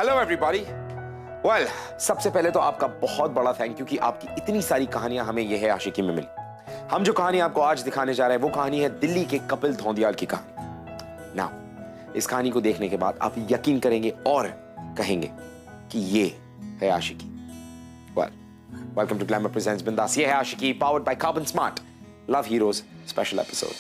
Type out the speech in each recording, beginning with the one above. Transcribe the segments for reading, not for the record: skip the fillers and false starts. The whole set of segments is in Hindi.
Hello everybody. वेल, सबसे पहले तो आपका बहुत बड़ा थैंक यू कि आपकी इतनी सारी कहानियां हमें ये है आशिकी में मिली। हम जो कहानी आपको आज दिखाने जा रहे हैं वो कहानी है दिल्ली के कपिल धोंदियाल की कहानी। नाउ इस कहानी को देखने के बाद आप यकीन करेंगे और कहेंगे कि ये है Aashiqui. Well, welcome to glamour presents Bindass. ये है Aashiqui, powered by carbon smart love heroes special episode.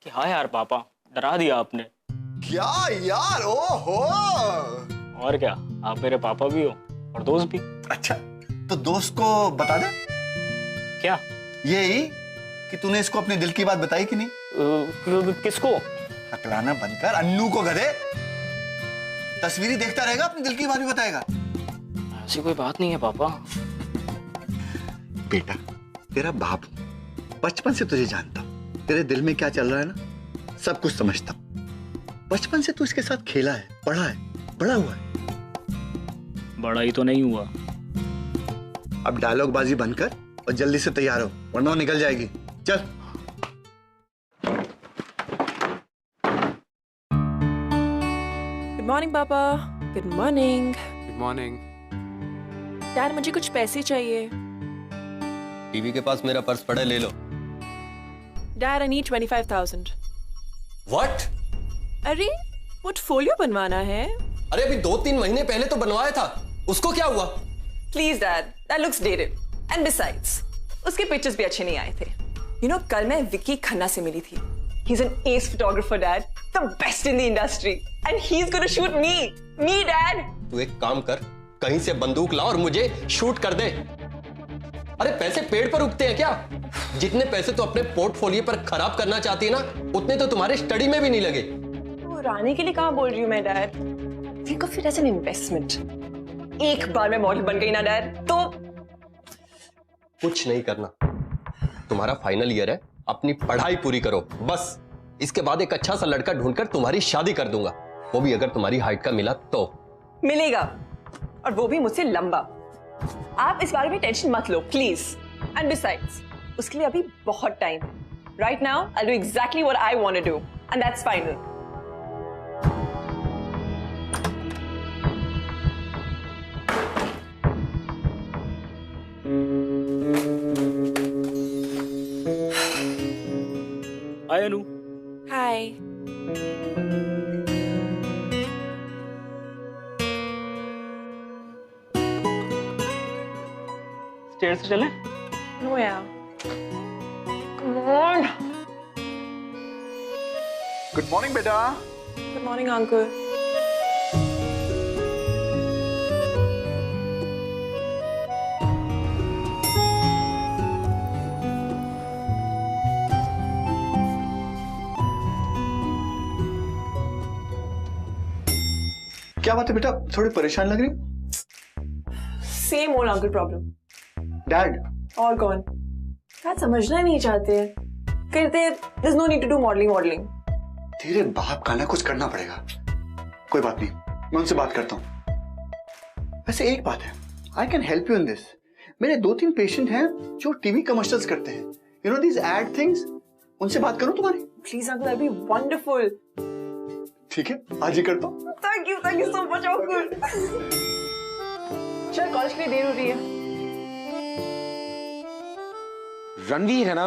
क्या यार पापा, डरा दिया आपने। क्या यार, ओहो। और क्या, आप मेरे पापा भी हो और दोस्त भी। अच्छा, तो दोस्त को बता दे। क्या? यही कि तूने इसको अपने दिल की बात बताई कि नहीं? किसको? हकलाना बंद कर, अन्नू को गधे। तस्वीरें देखता रहेगा, अपने दिल की बात भी बताएगा। ऐसी कोई बात नहीं है पापा। बेटा, तेरा बाप हूं, बचपन से तुझे जानता हूं। तेरे दिल में क्या चल रहा है ना, सब कुछ समझता हूं। बचपन से तू इसके साथ खेला है, पढ़ा है, बड़ा हुआ है। बड़ा ही तो नहीं हुआ। अब डायलॉग बाजी बंद कर और जल्दी से तैयार हो, वरना वो निकल जाएगी। चल। गुड मॉर्निंग पापा। Good morning. Good morning. Dad, मुझे कुछ पैसे चाहिए। टीवी के पास मेरा पर्स पड़ा है, ले लो। Dad, I need 25,000। व्हाट? अरे, पोर्टफोलियो बनवाना है। अरे अभी 2-3 महीने पहले तो बनवाया था, उसको क्या हुआ? Please dad, that looks dated and besides उसके पिक्चर्स भी अच्छे नहीं आए थे। यू नो, कल मैं विक्की खन्ना से मिली थी। He is an S photographer dad, the best in the industry, and he is gonna shoot me dad. तू एक काम कर, कहीं से बंदूक ला और मुझे शूट कर दे। अरे पैसे पेड़ पर उगते हैं क्या? जितने पैसे तो अपने पोर्टफोलियो पर खराब करना चाहती है ना, उतने तो तुम्हारे स्टडी में भी नहीं लगे। वो रानी के लिए कहां बोल रही हूं मैं dad. Think of it as an investment. एक बार मैं मॉडल बन गई ना डैड, तो कुछ नहीं करना। तुम्हारा फाइनल ईयर है, अपनी पढ़ाई पूरी करो बस। इसके बाद एक अच्छा सा लड़का ढूंढकर तुम्हारी शादी कर दूंगा, वो भी अगर तुम्हारी हाइट का मिला तो। मिलेगा, और वो भी मुझसे लंबा। आप इस बारे में टेंशन मत लो प्लीज। एंड बिसाइड्स, उसके लिए अभी बहुत टाइम है। Right now I do exactly what I want to do, and that's final. Hi Anu. Hi. Stair से चलें? नो यार। Come on. गुड मॉर्निंग बेटा। Good morning uncle. क्या बात है बेटा, थोड़ी परेशान लग रही हो? Same old uncle problem. Dad? और कौन? डैड समझना ही नहीं चाहते। कहते there's no need to do modelling. तेरे बाप का ना कुछ करना पड़ेगा। कोई बात नहीं, मैं उनसे बात करता हूँ। वैसे एक बात है, I can help you in this. मेरे 2-3 पेशेंट हैं जो टीवी कमर्शियल्स करते हैं, you know these ad things. उनसे बात करूं तुम्हारी? Please uncle, that'd be wonderful। ठीक है, आज ही करता हूँ। Thank you so much, uncle. चल कॉलेज के लिए देर हो रही है। रणवीर है ना,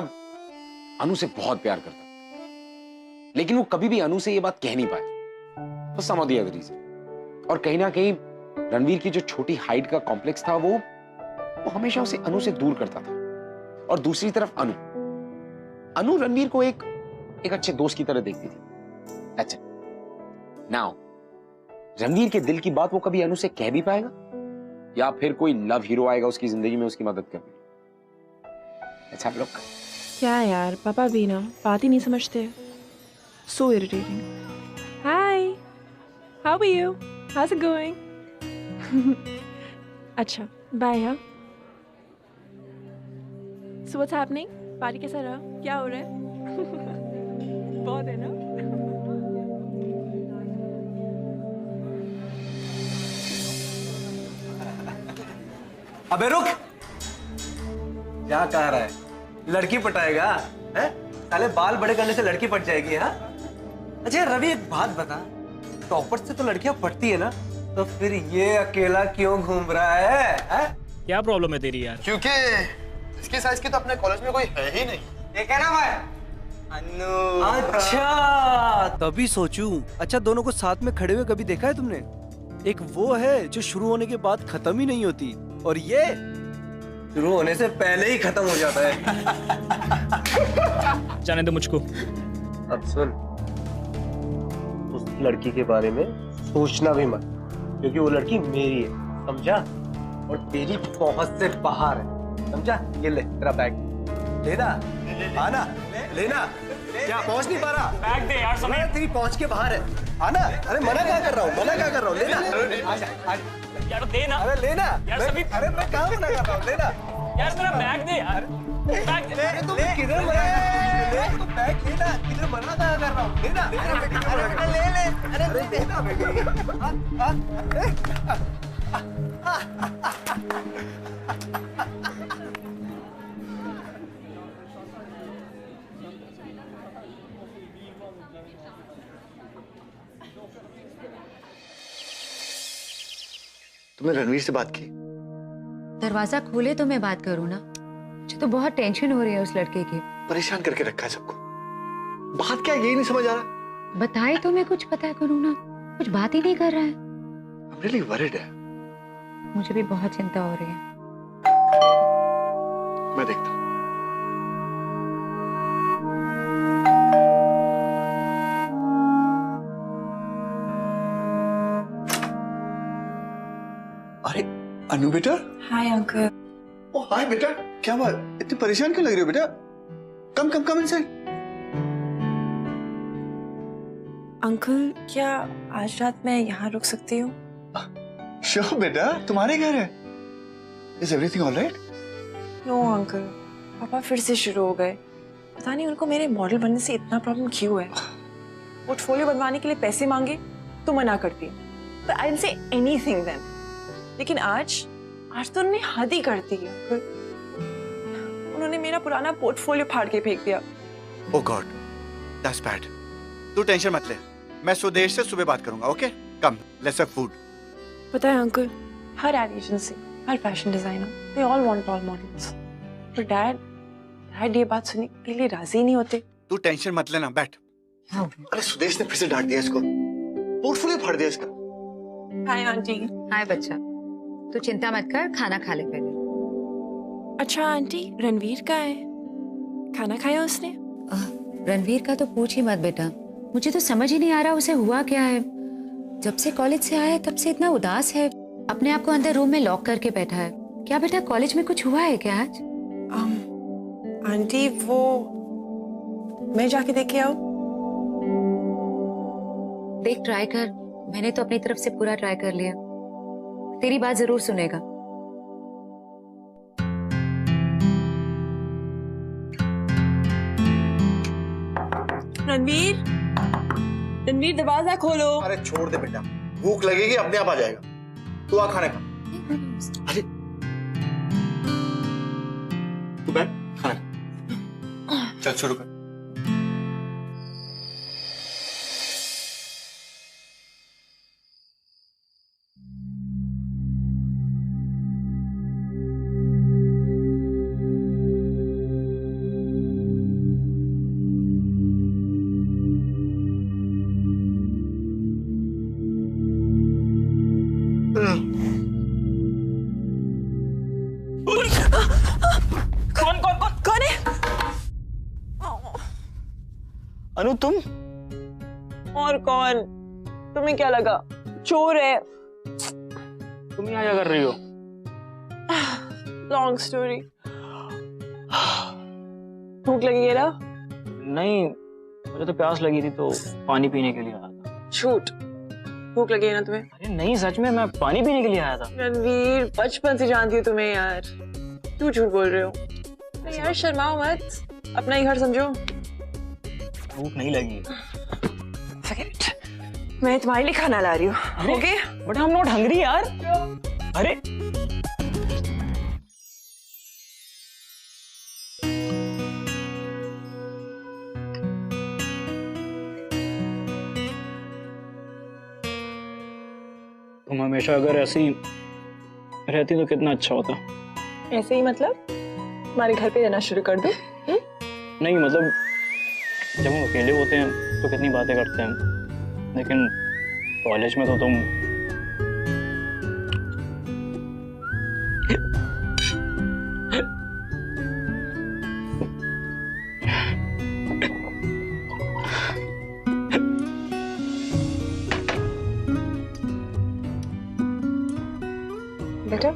अनु से बहुत प्यार करता, लेकिन वो कभी भी अनु से ये बात कह नहीं पाया, बस सम ऑफ द अदर रीजन। और कहीं ना कहीं रणवीर की जो छोटी हाइट का कॉम्प्लेक्स था वो हमेशा उसे अनु से दूर करता था। और दूसरी तरफ अनु रणवीर को एक अच्छे दोस्त की तरह देखती थी। अच्छा, नाउ रणवीर के दिल की बात वो कभी अनु से कह भी पाएगा, या फिर कोई लव हीरो आएगा उसकी जिंदगी में उसकी मदद करने? अच्छा लोग, क्या यार, पापा भी ना बात ही नहीं समझते। So irritating. Hi, how are you, how's it going? अच्छा, बाय। हाँ, सो व्हाट्स हैपनिंग? पार्टी कैसा रहा? क्या हो रहा है? बहुत है ना? अबे रुक, क्या कह रहा है? लड़की पटाएगा? हैं? साले बाल बड़े करने से लड़की पट जाएगी? हाँ? अच्छा रवि, एक बात बता, टॉपर से तो लड़कियां पटती है ना, तो फिर ये अकेला क्यों घूम रहा है? क्या प्रॉब्लम है तेरी यार? क्योंकि इसके साइज के तो अपने कॉलेज में कोई है ही नहीं। ये क्या नाम है? अनु। अच्छा, तभी सोचूं। अच्छा, दोनों को साथ में खड़े हुए कभी देखा है तुमने? एक वो है जो शुरू होने के बाद खत्म ही नहीं होती, और ये शुरू होने से पहले ही खत्म हो जाता है। जाने दो मुझको। अब सुन, उस लड़की के बारे में सोचना भी मत, क्योंकि वो लड़की मेरी है, समझा? और तेरी पहुंच से बाहर है, समझा? ये ले तेरा बैग, लेना, आना, लेना। क्या पहुंच नहीं पा रहा? बैग दे यार समीर। तेरी पहुंच के बाहर है, आना। अरे मना क्या कर रहा हूँ, मना क्या कर रहा हूँ, लेना। यार दे ना अरे लेना यार समीर। अरे मैं कहाँ मना कर रहा हूँ, लेना यार मेरा बैग दे यार, बैग दे। अरे तुम किधर मना ले, तो बैग लेना, किधर मना कहाँ कर रहा हूँ, लेना। अरे बेटा ले ले, अरे लेना तुमने रणवीर से बात की? दरवाजा खोले तो मैं बात करूं ना। मुझे तो बहुत टेंशन हो रही है उस लड़के की। परेशान करके रखा है सबको। बात क्या है यही नहीं समझ आ रहा। बताए तो मैं कुछ पता करूं ना, कुछ बात ही नहीं कर रहा है। I'm really worried है। मुझे भी बहुत चिंता हो रही है। मैं देखता हूँ। अरे अनु बेटा। Hi uncle. ओ हाय बेटा, क्या बात, इतनी परेशान क्यों लग रही हो बेटा? कम कम कम इनसाइड। अंकल, क्या आज रात मैं यहाँ रुक सकती हूँ? श्योर बेटा, तुम्हारे घर है। Is everything alright? No uncle, पापा फिर से शुरू हो गए। पता नहीं उनको मेरे मॉडल बनने से इतना प्रॉब्लम क्यों है। पोर्टफोलियो बनवाने के लिए पैसे मांगे तो मना करती, but I didn't say anything then. लेकिन आज तो उन्होंने हद ही कर दी अंकल। उन्होंने मेरा पुराना पोर्टफोलियो फाड़ के फेंक दिया। Oh god, that's bad. तू टेंशन मत ले, मैं सुदेश से सुबह बात करूंगा। Okay, come, let's have food. पता है अंकल, हर एड एजेंसी, हर fashion designer, they all want tall models, पर डैड ये बात सुनने के लिए राजी नहीं होते। तू टेंशन मत लेना, बैठ। हाँ। अरे सुदेश ने फिर से डांट दिया इसको, पोर्टफोलियो फाड़ दिया इसका। Hi aunty. हाय बच्चा, तू चिंता मत कर, खाना खा ले पहले। अच्छा आंटी, रणवीर का है, खाना खाया उसने? रणवीर का तो पूछ ही मत बेटा, मुझे तो समझ ही नहीं आ रहा उसे हुआ क्या है। जब से कॉलेज से आया है तब से इतना उदास है, अपने आप को अंदर रूम में लॉक करके बैठा है। क्या बेटा कॉलेज में कुछ हुआ है क्या आज? आंटी वो मैं जाके देख के आऊं? देख ट्राई कर, मैंने तो अपनी तरफ से पूरा ट्राई कर लिया, तेरी बात जरूर सुनेगा। रणवीर, रणवीर दरवाजा खोलो। अरे छोड़ दे बेटा, भूख लगेगी अपने आप आ जाएगा। तू आ खाने खा। अरे तू बैठ, खाना खा। चल शुरू कर। कौन कौन कौन कौन है? अनु तुम? और कौन? तुम्हें क्या लगा? चोर है। तुम यहाँ क्या कर रही हो? Long story. भूख लगी है ना? नहीं, मुझे तो प्यास लगी थी तो पानी पीने के लिए आया था। झूठ। भूख लगी है ना तुम्हें? अरे नहीं, सच में मैं पानी पीने के लिए आया था। रणवीर, बचपन से जानती हूँ तुम्हें यार। क्यों झूठ बोल रहे हो? नहीं यार, शर्माओ मत, अपना ही घर समझो। भूख नहीं लगी। Forget it. मैं तुम्हारे लिए खाना ला रही हूँ। Okay? But I am not hungry यार। अरे तुम हमेशा अगर ऐसी रहती तो कितना अच्छा होता। ऐसे ही मतलब? हमारे घर पे रहना शुरू कर दो? नहीं मतलब जब हम अकेले होते हैं तो कितनी बातें करते हैं, लेकिन कॉलेज में तो तुम बेटा,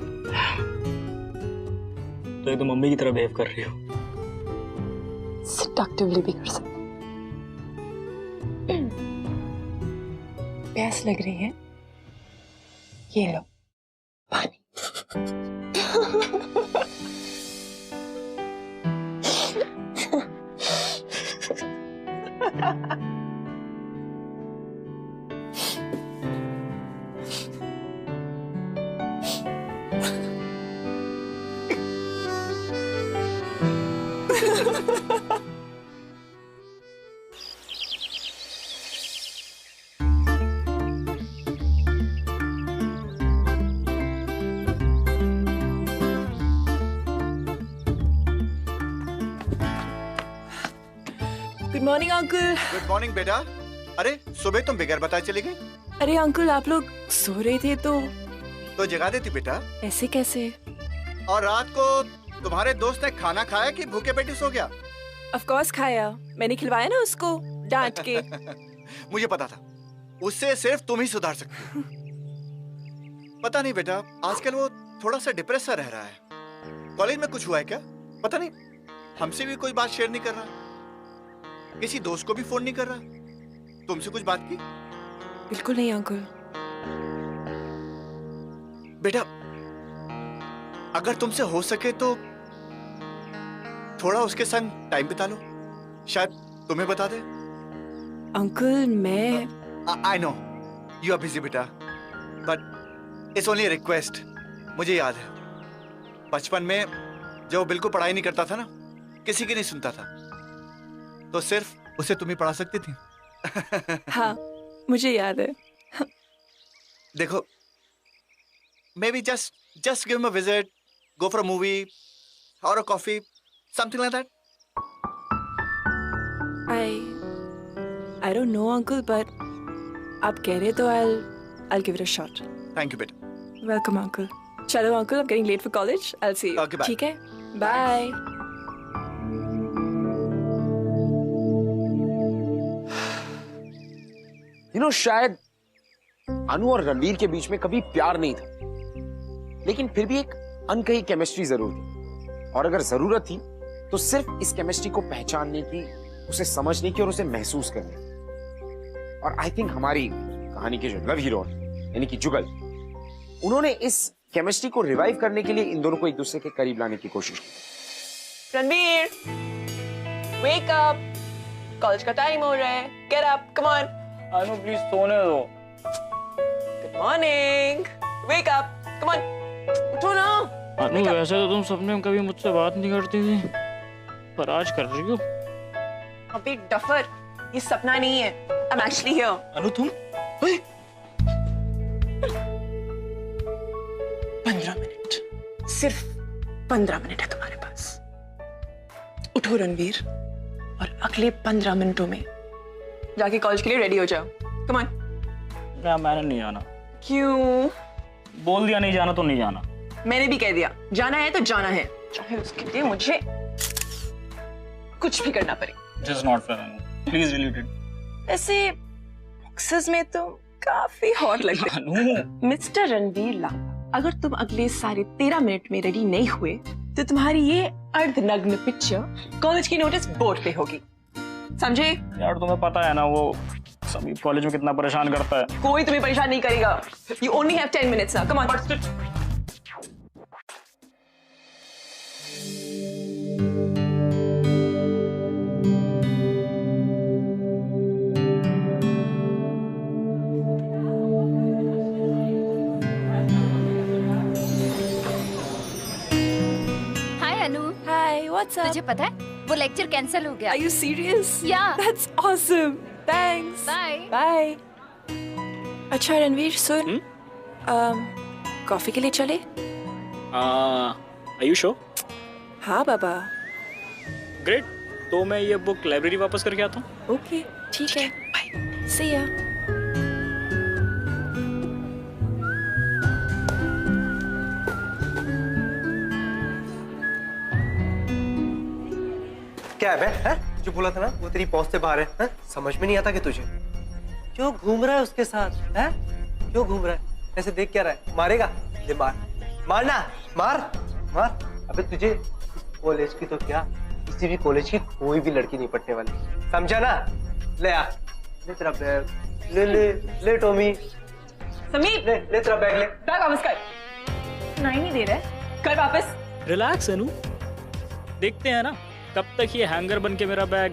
तो एकदम मम्मी की तरह बिहेव कर रही हो। सेडक्टिवली भी कर सकते। प्यास लग रही है? ये लो पानी। Good morning uncle. Good morning बेटा। अरे सुबह तुम बगैर बताए चली गई? अरे अंकल, आप लोग सो रहे थे तो जगा देती बेटा। ऐसे कैसे? और रात को तुम्हारे दोस्त ने खाना खाया कि भूखे पेटी सो गया? ऑफ कोर्स खाया, मैंने खिलवाया ना उसको डांट के। मुझे पता था, उससे सिर्फ तुम ही सुधार सकती हो। पता नहीं बेटा, आजकल वो थोड़ा सा डिप्रेस सा रह रहा है। कॉलेज में कुछ हुआ है क्या? पता नहीं, हमसे भी कोई बात शेयर नहीं कर रहा, किसी दोस्त को भी फोन नहीं कर रहा। तुमसे कुछ बात की? बिल्कुल नहीं अंकल। बेटा, अगर तुमसे हो सके तो थोड़ा उसके संग टाइम बिता लो, शायद तुम्हें बता दे। अंकल मैं I know you are busy बेटा, बट इट्स ओनली रिक्वेस्ट। मुझे याद है बचपन में जब वो बिल्कुल पढ़ाई नहीं करता था ना, किसी की नहीं सुनता था, तो सिर्फ उसे तुम ही पढ़ा सकती थी। हाँ, मुझे याद है। देखो, maybe just give him a visit, go for a movie or a coffee, something like that. I don't know uncle, but आप कह रहे तो I'll give it a shot. Thank you बेटा। Welcome uncle. चलो uncle, I'm getting late for college. I'll see you. Okay, bye. ठीक है? Bye. शायद अनु और रणवीर के बीच में कभी प्यार नहीं था, लेकिन फिर भी एक अनकही केमिस्ट्री जरूर थी, और अगर जरूरत थी तो सिर्फ इस केमिस्ट्री को पहचानने की, उसे समझने की और उसे महसूस करने की। और आई थिंक हमारी कहानी के जो लव हीरो यानी कि जुगल, उन्होंने इस केमिस्ट्री को रिवाइव करने के लिए इन दोनों को एक दूसरे के करीब लाने की कोशिश की। Ranveer, wake up. कॉलेज का टाइम हो रहा है. Get up, come on. Anu please सोने दो। Good morning. Wake up, come on. उठो ना. अनु वैसे तो तुम सपने में कभी मुझसे बात नहीं करती थी, पर आज कर रही हो। अबे डफर, ये सपना नहीं है. I'm actually here. अनु तुम? 15 मिनट, सिर्फ 15 मिनट है तुम्हारे पास. उठो रणवीर, और अगले 15 मिनटों में जाके कॉलेज के लिए रेडी हो जाओ. Come on. मैंने नहीं आना। क्यों? बोल दिया नहीं जाना तो नहीं जाना। मैंने भी कह दिया जाना है तो जाना है, चाहे उसके लिए मुझे कुछ भी करना पड़े। Just not fair, Anu. Please delete it. ऐसे बॉक्सेस में तो काफी हॉट लगते अनु। मिस्टर रणवीर ला, अगर तुम अगले 13.5 मिनट में रेडी नहीं हुए तो तुम्हारी ये अर्धनग्न पिक्चर कॉलेज की नोटिस बोर्ड पे होगी, समझे? यार तुम्हें पता है ना वो सभी कॉलेज में कितना परेशान करता है। कोई तुम्हें परेशान नहीं करेगा। You only have 10 minutes now. Come on. Hi Anu. Hi, what's up? तुझे पता है वो लेक्चर कैंसिल हो गया। Are you serious? Yeah. That's awesome. Thanks. Bye. Bye. अच्छा रणवीर सुन, कॉफी के लिए चले? Are you sure? हाँ बाबा। Great. तो मैं ये बुक लाइब्रेरी वापस करके आता हूँ। ओके ठीक है, बाय, see ya. क्या है बे? हैं? जो बोला था ना वो तेरी पहुंच से बाहर है, हैं? समझ में नहीं आता कि तुझे क्यों घूम रहा है उसके साथ, हैं? क्यों घूम रहा है? ऐसे देख क्या रहा है? मारेगा? ले मार, मारना, मार, मार। अबे तुझे कॉलेज की तो क्या, किसी भी कॉलेज की कोई भी लड़की नहीं पटने वाली, समझा ना? ले आ, ले तेरा बैग, ले ले ले टॉमी, समीर ले ले तेरा बैग, ले बैग वापस कर। नहीं दे रहा, कर वापस। रिलैक्स अनु, देखते हैं ना कब तक ये हैंगर बन के मेरा बैग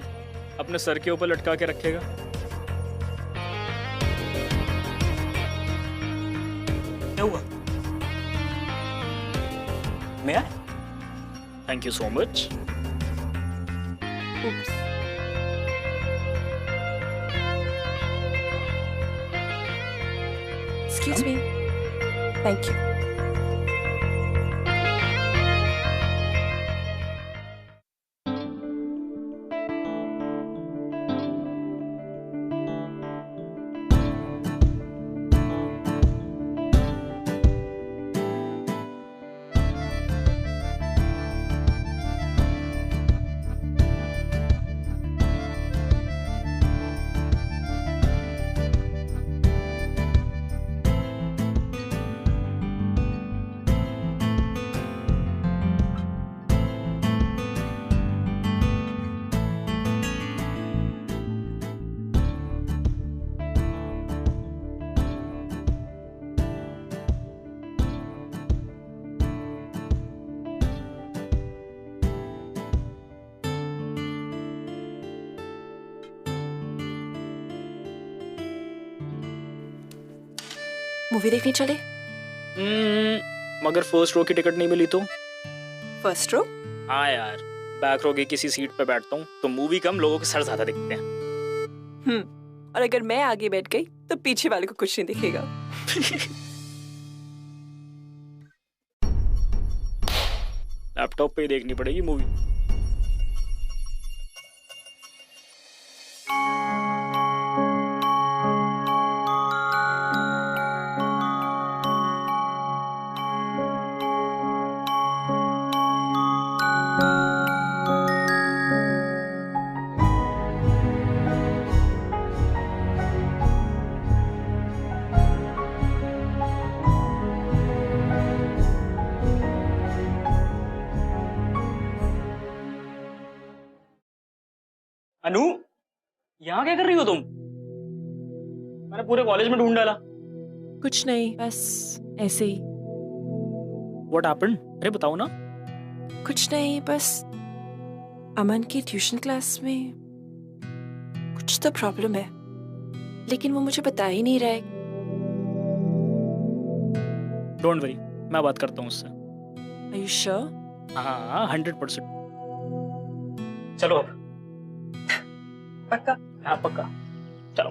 अपने सर के ऊपर लटका के रखेगा। क्या हुआ? मैं thank you so much. Excuse me. Thank you. Movie देखने चले? मगर फर्स्ट रो की टिकट नहीं मिली तो? First row? हाँ यार, बैक रो की किसी सीट पे बैठता हूँ तो मूवी कम, लोगों के सर ज्यादा दिखते हैं। और अगर मैं आगे बैठ गई तो पीछे वाले को कुछ नहीं दिखेगा। लैपटॉप पे ही देखनी पड़ेगी मूवी। अनु, यहाँ क्या कर रही हो तुम? मैंने पूरे कॉलेज में ढूंढ डाला। कुछ नहीं, बस ऐसे ही। What happened? अरे बताओ ना। कुछ नहीं, बस अमन की ट्यूशन क्लास में कुछ तो प्रॉब्लम है, लेकिन वो मुझे बता ही नहीं रहा है। डोंट वरी, मैं बात करता हूँ उससे। Are you sure? हाँ 100%। चलो अब। पक्का? हाँ पक्का, चलो।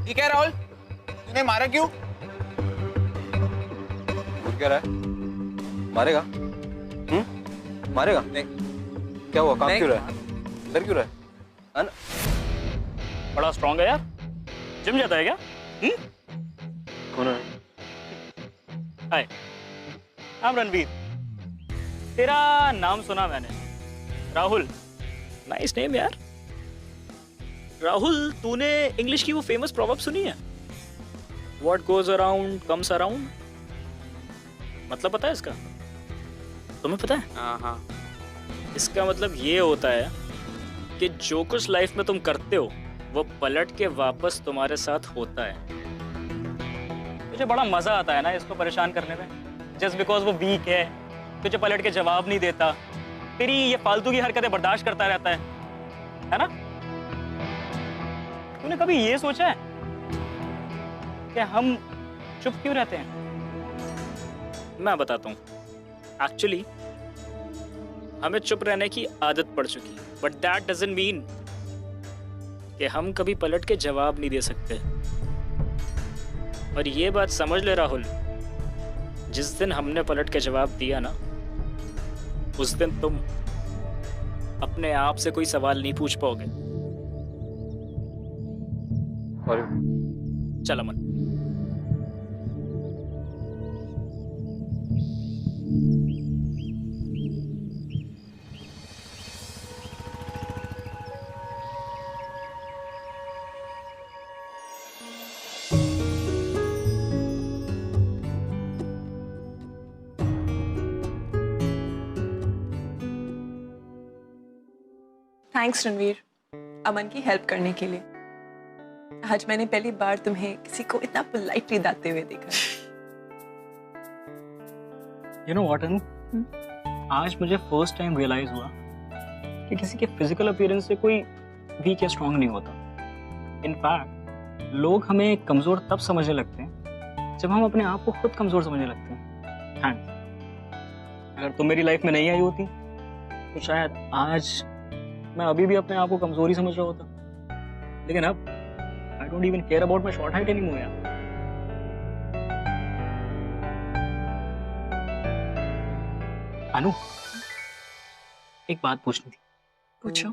ठीक है राहुल, तूने मारा क्यों? क्या रहा है? मारेगा? मारेगा? नहीं। क्या हुआ? काम नहीं। क्यों रहा है? डर क्यों रहा है? बड़ा स्ट्रांग है यार। जिम जाता है क्या? कौन है? हाय, I'm रणवीर। तेरा नाम सुना मैंने, राहुल। नाइस नेम यार। राहुल, तूने इंग्लिश की वो फेमस प्रोवर्ब सुनी है? What goes around comes around। मतलब पता है इसका? तुम्हें पता है? हाँ। इसका मतलब ये होता है कि जो कुछ लाइफ में तुम करते हो वो पलट के वापस तुम्हारे साथ होता है। मुझे बड़ा मजा आता है ना इसको परेशान करने में। जस्ट बिकॉज वो वीक है, तुझे पलट के जवाब नहीं देता, तेरी ये फालतू की हरकतें बर्दाश्त करता रहता है ना? तूने कभी ये सोचा है कि हम चुप क्यों रहते हैं? मैं बताता हूँ। एक्चुअली हमें चुप रहने की आदत पड़ चुकी है, बट दैट डजंट मीन कि हम कभी पलट के जवाब नहीं दे सकते। और ये बात समझ ले राहुल, जिस दिन हमने पलट के जवाब दिया ना, उस दिन तुम अपने आप से कोई सवाल नहीं पूछ पाओगे। चल अमन। थैंक्स रणवीर, अमन की हेल्प करने के लिए। आज मैंने पहली बार तुम्हें किसी को इतना पोलाइटली दाते हुए देखा। You know what, अनु? आज मुझे फर्स्ट टाइम रियलाइज हुआ कि किसी के फिजिकल अपीयरेंस से कोई वीक या स्ट्रांग नहीं होता। इनफैक्ट लोग हमें कमजोर तब समझने लगते हैं जब हम अपने आप को खुद कमजोर समझने लगते हैं। थैंक्स। अगर तुम मेरी लाइफ में नहीं आई होती तो शायद आज मैं अभी भी अपने आप को कमजोरी समझ रहा होता। लेकिन अब I don't even care about my short height anymore यार। अनु, एक बात पूछनी थी। पूछो।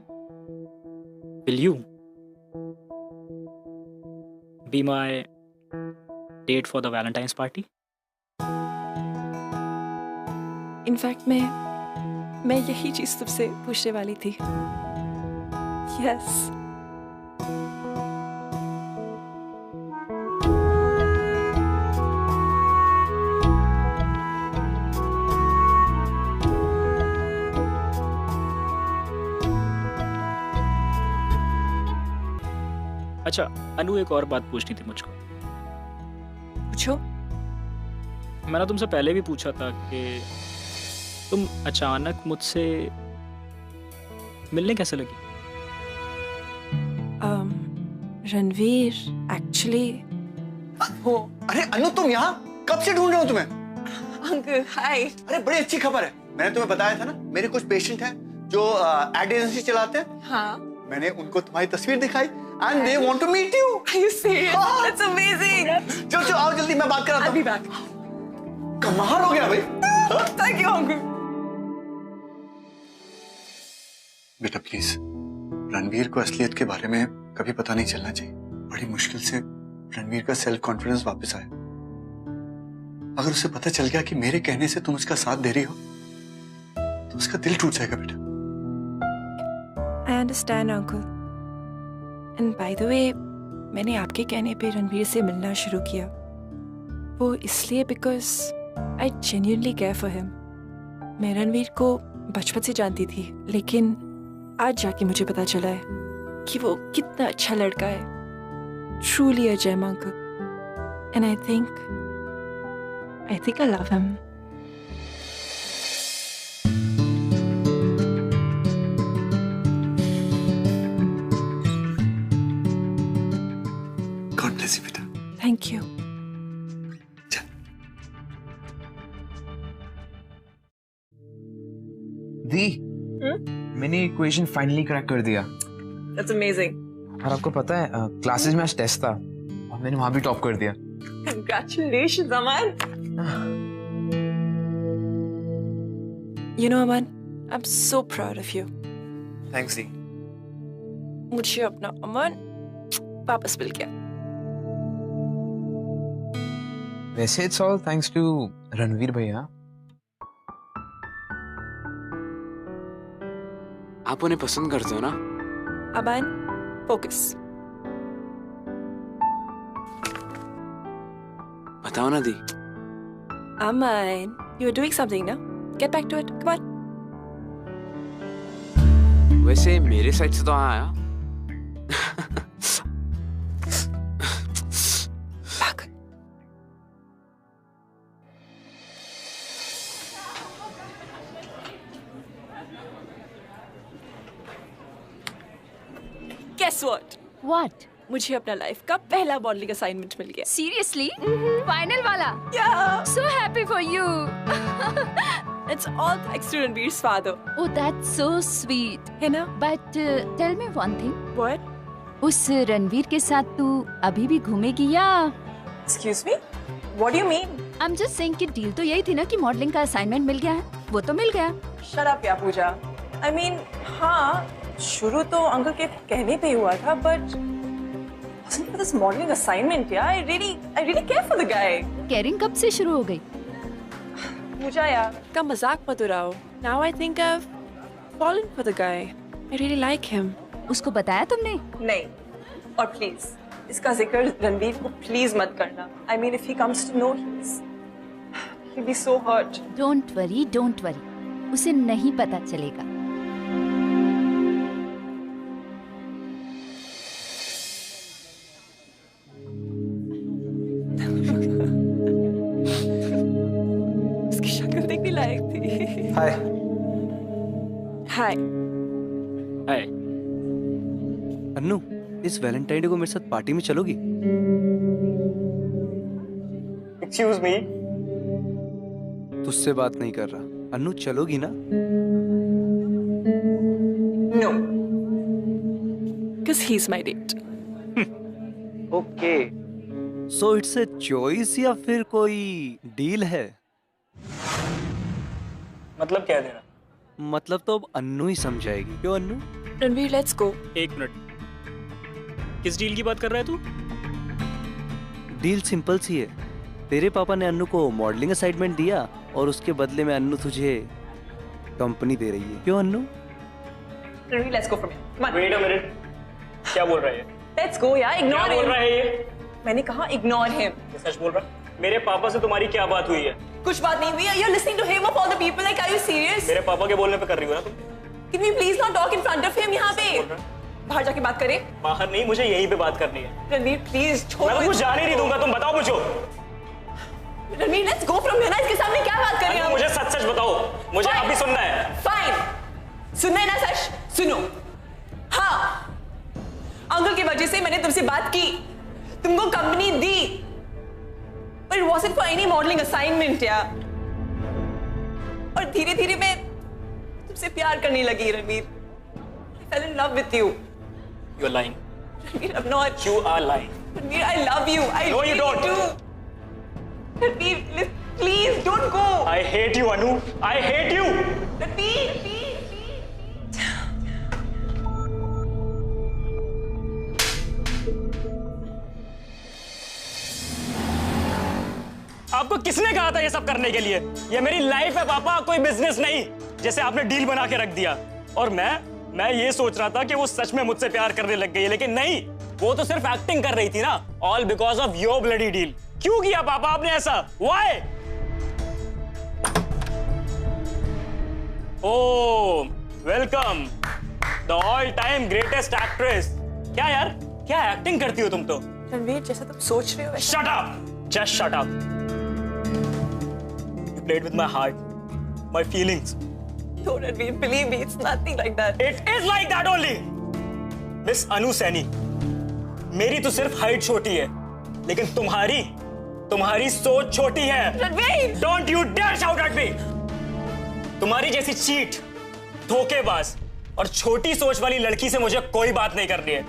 Will you be my date for the Valentine's party? In fact मैं यही चीज तुमसे पूछने वाली थी। यस। अच्छा अनु, एक और बात पूछनी थी मुझको। पूछो। मैंने तुमसे पहले भी पूछा था कि तुम अचानक मुझसे मिलने कैसे लगी? रणवीर, एक्चुअली वो। अरे अनु, तुम यहाँ? कब से ढूंढ रहे हो तुम्हें? Uncle hi. अरे बड़ी अच्छी खबर है। मैंने तुम्हें बताया था ना, मेरे कुछ पेशेंट हैं जो एड एजेंसी चलाते हैं। हाँ। मैंने उनको तुम्हारी तस्वीर दिखाई and they want to meet you. Are you serious? That's amazing. चलो आओ जल्दी, मैं बात कराता हूँ। अभी बात। कमाल हो गया भाई। Thank you uncle. बेटा प्लीज, रणवीर को असलियत के बारे में कभी पता नहीं चलना चाहिए। बड़ी मुश्किल से रणवीर का सेल्फ कॉन्फिडेंस वापस आया। अगर उसे पता चल गया कि मेरे कहने से तुम उसका साथ दे रही हो तो उसका दिल टूट जाएगा बेटा। I understand uncle. And by the way, मैंने आपके कहने पे रणवीर से मिलना शुरू किया। वो इसलिए because I genuinely care for him। मैं रणवीर को बचपन से जानती थी, लेकिन आज जाके मुझे पता चला है कि वो कितना अच्छा लड़का है। Truly a gem, uncle। And I think I love him। God bless you बेटा। Thank you। दी, मैंने इक्वेशन फाइनली क्रैक कर दिया। That's amazing। और आपको पता है क्लासेस में आज टेस्ट था और मैंने वहां भी टॉप कर दिया। Congratulations, Aman। You know, Aman, I'm so proud of you. Thanks दी। मुझे अपना अमन वापस मिल गया। वैसे it's all thanks to Ranveer भैया। आप उन्हें पसंद करते हो ना? अमन, focus. बताओ ना दी। Aman, you're doing something now. Get back to it. Come on. वैसे मेरे साइड से तो आया। Back. Guess what? What? मुझे अपना लाइफ का पहला मॉडलिंग असाइनमेंट मिल गया। Seriously? Final वाला? Yeah. So happy for you. It's all thanks to Ranveer's father. Oh, that's so sweet. है ना? But tell me one thing. What? उस रणवीर के साथ तू अभी भी घूमेगी या? Excuse me? What do you mean? I'm just saying कि डील तो यही थी ना कि मॉडलिंग का असाइनमेंट मिल गया है। वो तो मिल गया। Shut up, या पूजा। I mean, हाँ, शुरू तो अंकल के कहने पे हुआ था, but wasn't for this modeling assignment, yeah. I really care for the guy. Carrying कब से शुरू हो गई? पूजा यार, का मजाक मत उड़ाओ। Now I think I've fallen for the guy. I really like him. उसको बताया तुमने? नहीं, और प्लीज इसका जिक्र रणवीर को प्लीज मत करना। I mean, if he comes to know, he'll be so hurt. Don't worry, don't worry. उसे नहीं पता चलेगा। उसकी शक्ल देखने लायक थी। हाय। हाय। हाय। अन्नू, इस वैलेंटाइन डे को मेरे साथ पार्टी में चलोगी? Excuse me. तुझसे बात नहीं कर रहा। अन्नू, चलोगी ना? No. Because he's my date. Okay. So it's a choice या फिर कोई डील है? मतलब क्या देना? मतलब तो अब अन्नू ही समझाएगी। क्यों अन्नू? Ranveer, let's go. एक मिनट, किस डील की बात कर रहा है तू? डील सिंपल सी है। तेरे पापा ने अन्नू को मॉडलिंग असाइनमेंट दिया और उसके बदले में अन्नू तुझे कंपनी दे रही है। क्यों Annu? Ranveer, let's go from here. Come on. Wait a minute. क्या बोल रहा है ये? Let's go यार, ignore क्या him. बोल रहा है ये? मैंने कहा ignore him. ये सच बोल रहा है? मेरे पापा से तुम्हारी क्या बात हुई है? कुछ बात नहीं हुई। You're listening to him of all the people. Like, are you serious? मेरे पापा के बोलने पे कर रही हो ना तुम? Can we please not talk in front of him यहाँ पे? बाहर जाके बात करें। बाहर नहीं, मुझे यहीं पे बात करनी है। रणवीर, प्लीज छोड़ो। मैं तो कुछ जाने नहीं दूंगा, तुम बताओ मुझे। Ranveer, let's go from here ना। इसके सामने क्या बात कर रहे हैं? मुझे सच सच बताओ, मुझे अभी सुनना है। Fine. सुनना है ना सच? सुनो। हाँ, अंकल की वजह से मैंने तुमसे बात की, तुमको company the, but it wasn't for any modeling assignment यार। और धीरे धीरे मैं तुमसे प्यार करने लगी Ranveer. I fell in love with you. You're lying. Ranveer, I'm not. You are lying. Ranveer, I love you. I No, you really don't. do. Ranveer, please don't go. I hate you, Anu. I hate you. Ranveer, please. आपको किसने कहा था ये सब करने के लिए? ये मेरी लाइफ है पापा, कोई बिजनेस नहीं। जैसे आपने डील बना के रख दिया और मैं ये सोच रहा था कि वो सच में मुझसे प्यार करने लग गई है, लेकिन नहीं, वो तो सिर्फ एक्टिंग कर रही थी ना। All because of your bloody deal. क्यों किया पापा आपने ऐसा? Why? Oh, welcome the all time greatest actress. क्या यार, क्या एक्टिंग करती हो तुम तो? रणवीर, जैसा तुम सोच रहे हो वैसा। Shut up! Just shut up. You played with my heart, my feelings. No, Ranveer, believe me, it's nothing like that. It is like that only. Miss Anu Saini, मेरी तो सिर्फ हाइट छोटी है, लेकिन तुम्हारी सोच छोटी है। Ranveer! Don't you dare shout at me. तुम्हारी जैसी चीट, धोखेबाज और छोटी सोच वाली लड़की से मुझे कोई बात नहीं करनी है।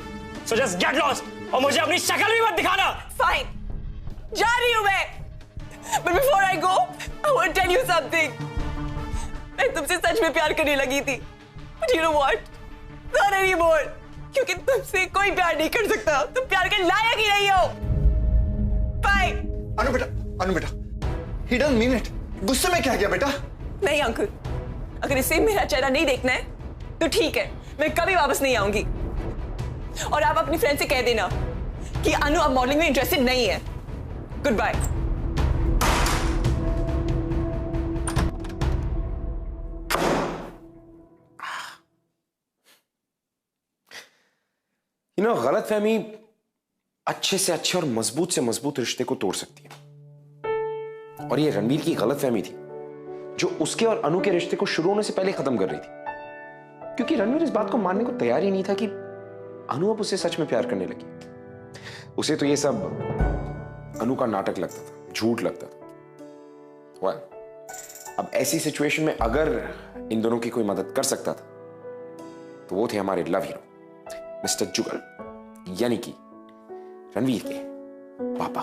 So just get lost और मुझे अपनी शक्ल भी मत दिखाना। Fine. जा रही हूँ मैं। But before I go, I want to tell you something. मैं तुमसे सच में प्यार करने लगी थी। But you know what? Not anymore. क्योंकि तुमसे कोई प्यार नहीं कर सकता। तुम प्यार के लायक ही नहीं हो। Bye. अनु बेटा, he doesn't mean it. गुस्से में क्या किया बेटा? नहीं अंकुल, अगर इसे मेरा चेहरा नहीं देखना है तो ठीक है, मैं कभी वापस नहीं आऊंगी। और आप अपनी फ्रेंड से कह देना कि अनु अब मॉडलिंग में इंटरेस्टेड नहीं है। Goodbye. गलतफहमी अच्छे से अच्छे और मजबूत से मजबूत रिश्ते को तोड़ सकती है। और ये रणवीर की गलतफहमी थी जो उसके और अनु के रिश्ते को शुरू होने से पहले खत्म कर रही थी, क्योंकि रणवीर इस बात को मानने को तैयार ही नहीं था कि अनु अब उसे सच में प्यार करने लगी। उसे तो ये सब अनु का नाटक लगता था, झूठ लगता था। well, अब ऐसी सिचुएशन में अगर इन दोनों की कोई मदद कर सकता था तो वो थे हमारे लव हीरो मिस्टर जुगल, यानी कि रणवीर के पापा।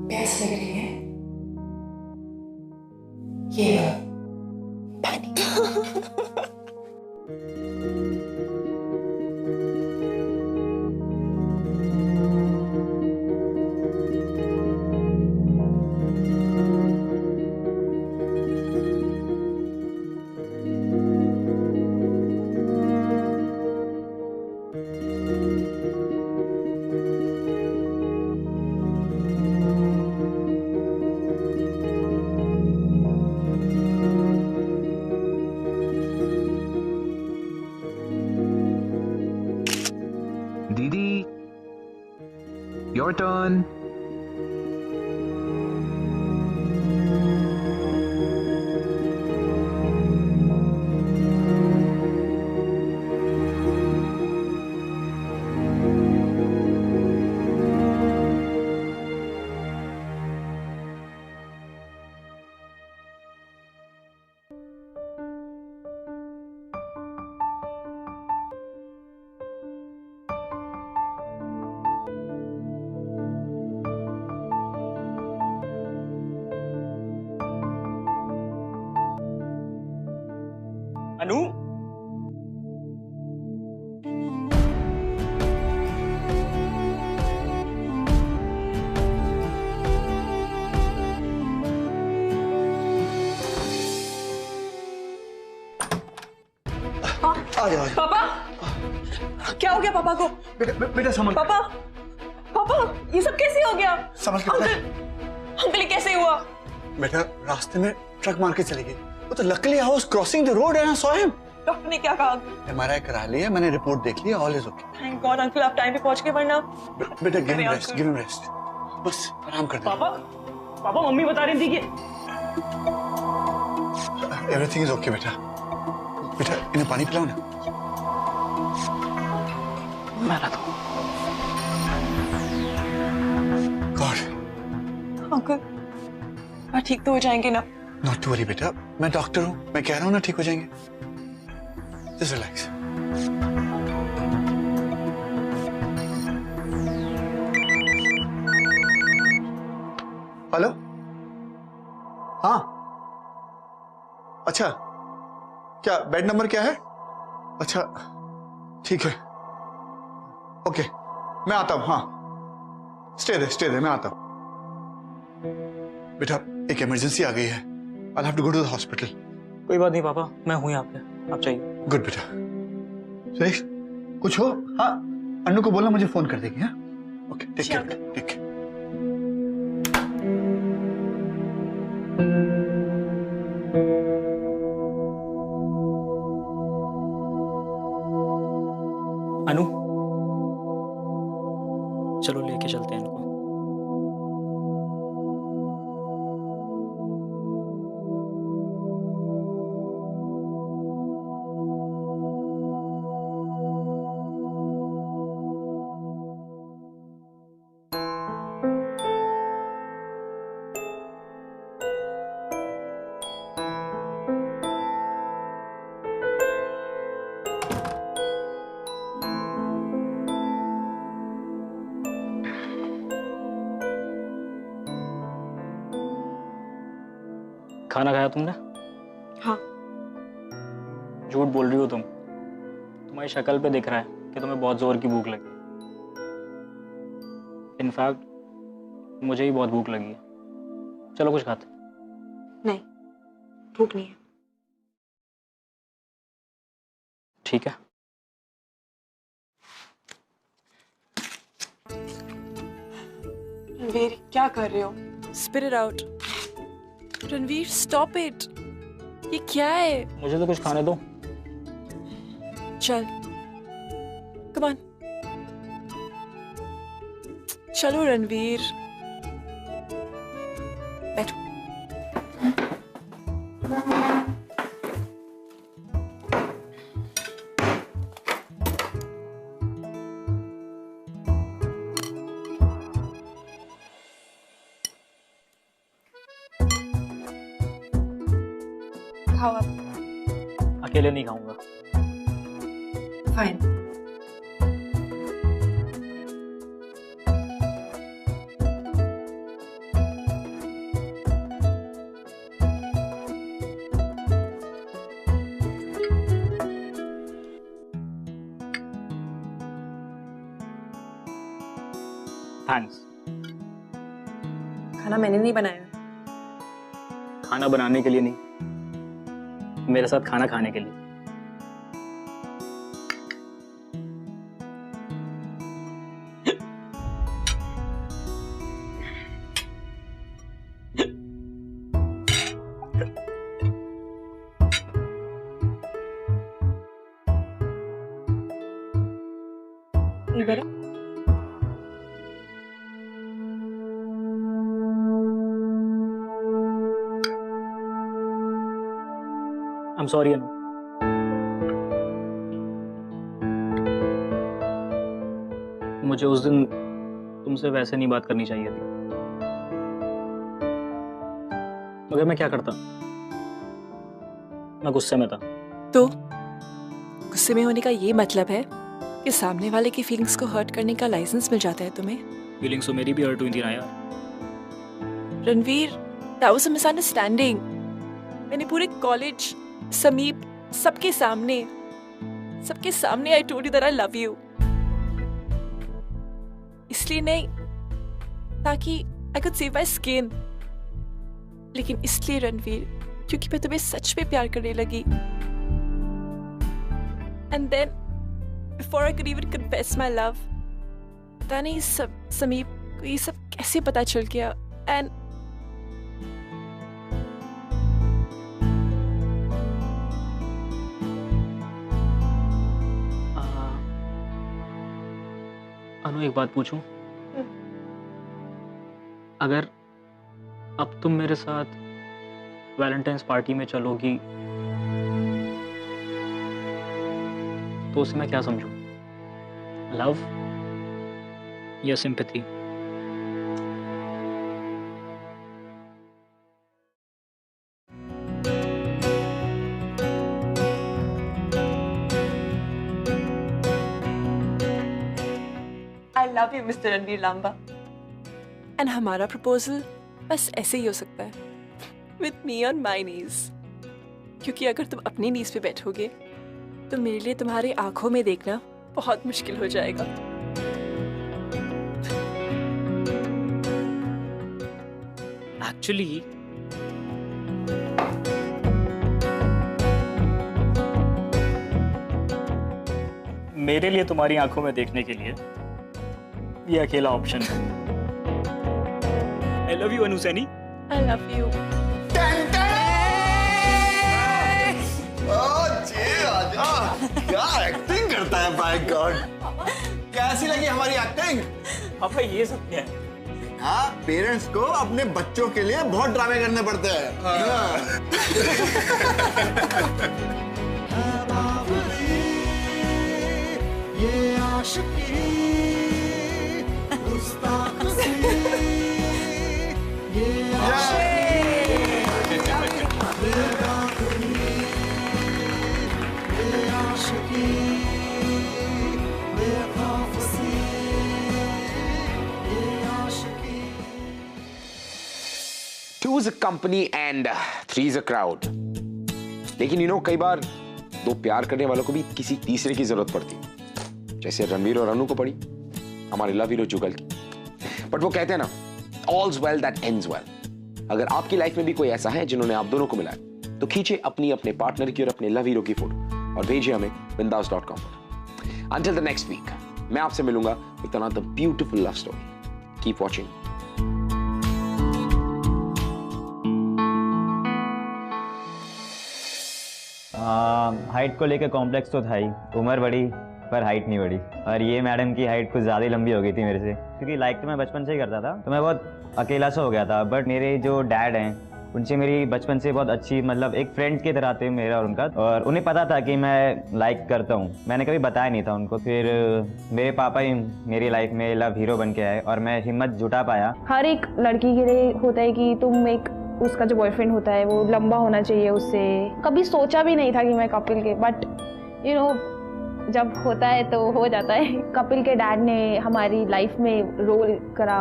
प्यास लग रही है? ये पानी। Didi, your turn. अनु, आ जाओ। पापा, क्या हो गया पापा को? बेटा समझ। पापा, पापा, ये सब कैसे हो गया? समझ के अंकल, अंकल ये कैसे हुआ? बेटा रास्ते में ट्रक मार के चली गई। वो तो luckily I was crossing the road and I saw him. Doctor ने क्या कहा? एमआरआई करा लिया, मैंने रिपोर्ट देख ली, all is okay. Thank God uncle, आप टाइम पे पहुंच गए, वरना बेटा give him rest, give him rest. बस आराम कर दे। पापा, पापा मम्मी बता रही थी कि एवरीथिंग इज ओके बेटा। बेटा इन्हें पानी पिलाओ ना। मैं ना तो गॉड अंकल ठीक तो हो जाएंगे ना? नॉट टू वरी बेटा, मैं डॉक्टर हूं, मैं कह रहा हूं ना ठीक हो जाएंगे। Just relax. हेलो, हाँ अच्छा, क्या बेड नंबर क्या है? अच्छा ठीक है, ओके मैं आता हूं। हाँ स्टे दे मैं आता हूं। बेटा एक इमरजेंसी आ गई है, I'll have to go to the hospital. कोई बात नहीं पापा, मैं हूं यहाँ पे, आप चाहिए। गुड बेटा। सुरेश कुछ हो? हाँ अन्नू को बोलना मुझे फोन कर देगी। हाँ ओके, टेक केयर बेटा, टेक केयर। अनु, चलो लेके चलते हैं इनको। खाना खाया तुमने? हाँ। झूठ बोल रही हो तुम। तुम्हारी शक्ल पे दिख रहा है कि तुम्हें बहुत जोर की भूख लगी। इनफैक्ट मुझे ही बहुत भूख लगी है। चलो कुछ खाते। नहीं, भूख नहीं है। ठीक है। रणवीर, क्या कर रहे हो? Spit it out. Ranveer, stop it. ये क्या है? मुझे तो कुछ खाने दो। चल, कम ऑन। चलो रणवीर, बैठो। खाओ आप। अकेले नहीं खाऊंगा। फाइन। थैंक्स। खाना मैंने नहीं बनाया। खाना बनाने के लिए नहीं, मेरे साथ खाना खाने के लिए। इधर I'm sorry अनु। मुझे उस दिन तुमसे वैसे नहीं बात करनी चाहिए थी, मगर मैं क्या करता, मैं गुस्से में था। तो गुस्से में होने का ये मतलब है कि सामने वाले की फीलिंग्स को हर्ट करने का लाइसेंस मिल जाता है तुम्हें? फीलिंग्स तो मेरी भी हर्ट हुई थी ना यार। Ranveer, that was a misunderstanding। मैंने पूरे कॉलेज, समीप, सबके सामने I told you that I love you। इसलिए नहीं ताकि I could save my skin, लेकिन इसलिए रणवीर क्योंकि मैं तुम्हें सच में प्यार करने लगी। And then before I could even confess my love, पता नहीं समीप को ये सब कैसे पता चल गया। And अनु, एक बात पूछूं? अगर अब तुम मेरे साथ वैलेंटाइंस पार्टी में चलोगी तो उसे मैं क्या समझूं? लव या sympathy? I love you, Mr. Ranveer Lamba. And हमारा प्रपोजल बस ऐसे ही हो सकता है, with me on my knees। क्योंकि अगर तुम अपनी नीज पे बैठोगे तो मेरे लिए तुम्हारी आंखों में देखना बहुत मुश्किल हो जाएगा। एक्चुअली मेरे लिए तुम्हारी आंखों में देखने के लिए ये अकेला ऑप्शन है। I love you Anu Saini. I love you। क्या एक्टिंग करता है, माय गॉड। कैसी लगी हमारी एक्टिंग? पापा ये सब क्या है? हाँ, पेरेंट्स को अपने बच्चों के लिए बहुत ड्रामे करने पड़ते हैं। ये आशिकी, गुस्ताखी, ये 2's a company and 3's a crowd. लेकिन you know कई बार दो प्यार करने वालों को भी किसी तीसरे की जरूरत पड़ती है, जैसे रणवीर और अनु को पड़ी हमारे लव हीरो जुगल की। बट वो कहते हैं ना, all's well that ends well. अगर आपकी लाइफ में भी कोई ऐसा है जिन्होंने आप दोनों को मिलाया, तो खींचे अपने पार्टनर की और अपने लव हीरो की फोटो और भेजिए हमें bindaus.com पर। Until the next week, मैं आपसे मिलूंगा with another beautiful love story. Keep watching. Height को लेकर कॉम्प्लेक्स तो था ही, उम्र बढ़ी पर हाइट नहीं बढ़ी। और ये मैडम की हाइट कुछ ज़्यादा ही लंबी हो गई थी मेरे से, क्योंकि लाइक तो मैं बचपन से ही करता था, तो मैं बहुत अकेला सा हो गया था। बट मेरे जो डैड हैं उनसे मेरी बचपन से बहुत अच्छी, मतलब एक फ्रेंड की तरह थे मेरा और उनका, और उन्हें पता था कि मैं लाइक करता हूँ, मैंने कभी बताया नहीं था उनको। फिर मेरे पापा ही मेरी लाइफ में लव हीरो बन के आए और मैं हिम्मत जुटा पाया। हर एक लड़की के लिए होता है कि तुम एक, उसका जो बॉयफ्रेंड होता है वो लंबा होना चाहिए उससे। कभी सोचा भी नहीं था कि मैं कपिल के, बट यू नो जब होता है तो हो जाता है। कपिल के डैड ने हमारी लाइफ में रोल करा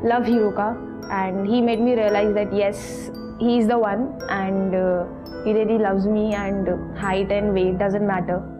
लव हीरो का, and he made me realise that yes he is the one, and he really loves me, and height and weight doesn't matter.